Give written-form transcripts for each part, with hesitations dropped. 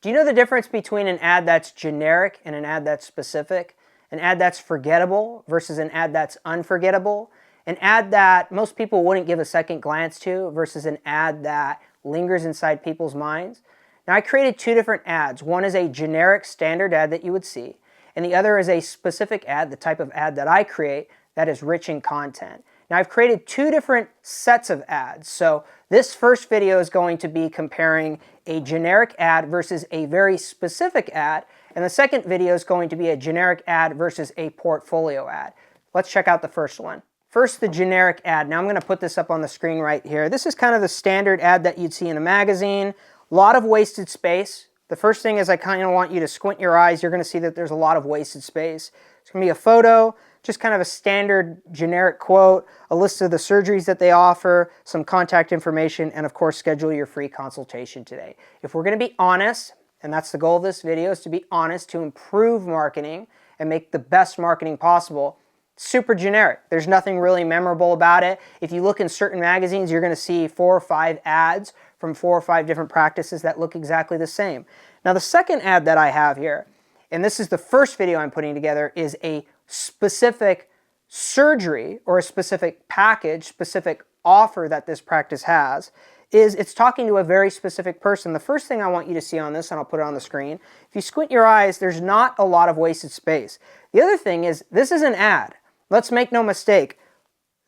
Do you know the difference between an ad that's generic and an ad that's specific? An ad that's forgettable versus an ad that's unforgettable? An ad that most people wouldn't give a second glance to versus an ad that lingers inside people's minds? Now, I created two different ads. One is a generic standard ad that you would see, and the other is a specific ad, the type of ad that I create that is rich in content. Now, I've created two different sets of ads. So this first video is going to be comparing a generic ad versus a very specific ad. And the second video is going to be a generic ad versus a portfolio ad. Let's check out the first one. First, the generic ad. Now I'm going to put this up on the screen right here. This is kind of the standard ad that you'd see in a magazine. A lot of wasted space. The first thing is I kind of want you to squint your eyes. You're going to see that there's a lot of wasted space. It's going to be a photo, just kind of a standard generic quote, a list of the surgeries that they offer, some contact information, and of course, schedule your free consultation today. If we're going to be honest, and that's the goal of this video, is to be honest, to improve marketing and make the best marketing possible, super generic. There's nothing really memorable about it. If you look in certain magazines, you're going to see 4 or 5 ads from 4 or 5 different practices that look exactly the same. Now, the second ad that I have here, and this is the first video I'm putting together, is a specific surgery or a specific package, specific offer that this practice has. It's talking to a very specific person. The first thing I want you to see on this, and I'll put it on the screen, if you squint your eyes, there's not a lot of wasted space. The other thing is, this is an ad. Let's make no mistake.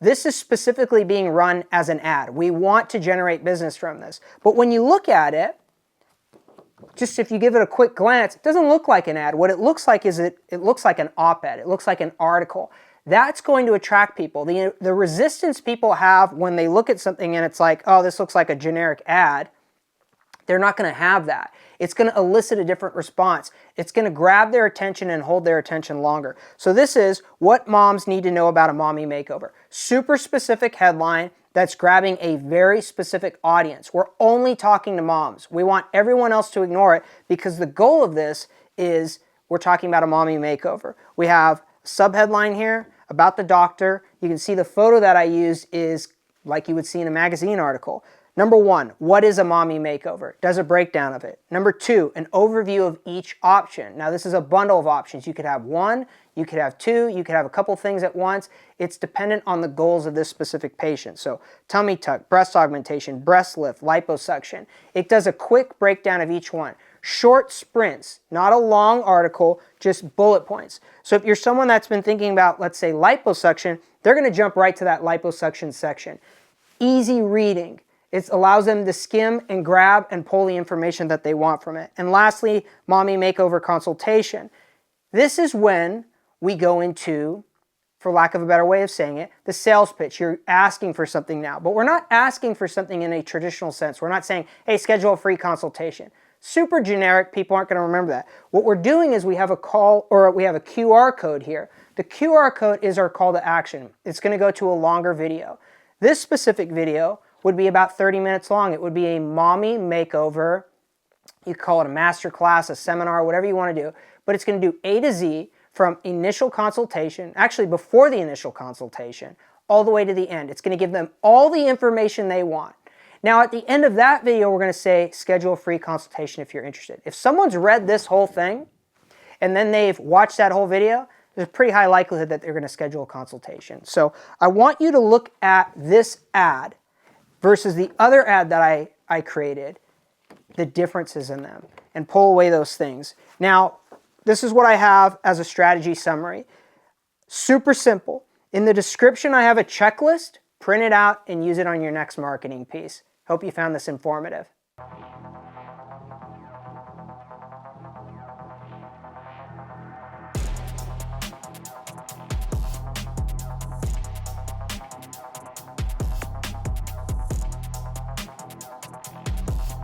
This is specifically being run as an ad. We want to generate business from this. But when you look at it, just if you give it a quick glance, it doesn't look like an ad. What it looks like is it looks like an op-ed. It looks like an article. That's going to attract people. The resistance people have when they look at something and it's like, oh, this looks like a generic ad, they're not going to have that. It's going to elicit a different response. It's going to grab their attention and hold their attention longer. So this is what moms need to know about a mommy makeover. Super specific headline that's grabbing a very specific audience. We're only talking to moms. We want everyone else to ignore it because the goal of this is we're talking about a mommy makeover. We have a subheadline here about the doctor. You can see the photo that I used is like you would see in a magazine article. Number 1, what is a mommy makeover? Does a breakdown of it. Number 2, an overview of each option. Now this is a bundle of options. You could have 1, you could have 2, you could have a couple things at once. It's dependent on the goals of this specific patient. So tummy tuck, breast augmentation, breast lift, liposuction. It does a quick breakdown of each one. Short sprints, not a long article, just bullet points. So if you're someone that's been thinking about, let's say, liposuction, they're going to jump right to that liposuction section. Easy reading. It allows them to skim and grab and pull the information that they want from it. And lastly, mommy makeover consultation. This is when we go into, for lack of a better way of saying it, the sales pitch. You're asking for something now, but we're not asking for something in a traditional sense. We're not saying, hey, schedule a free consultation. Super generic, people aren't going to remember that. What we're doing is we have a call, or we have a QR code here. The QR code is our call to action. It's going to go to a longer video. This specific video would be about 30 minutes long. It would be a mommy makeover. You call it a master class, a seminar, whatever you want to do, but it's going to do A to Z from initial consultation, actually before the initial consultation, all the way to the end. It's going to give them all the information they want. Now, at the end of that video, we're going to say, schedule a free consultation if you're interested. If someone's read this whole thing and then they've watched that whole video, there's a pretty high likelihood that they're going to schedule a consultation. So I want you to look at this ad versus the other ad that I created, the differences in them, and pull away those things. Now, this is what I have as a strategy summary. Super simple. In the description, I have a checklist. Print it out and use it on your next marketing piece. Hope you found this informative.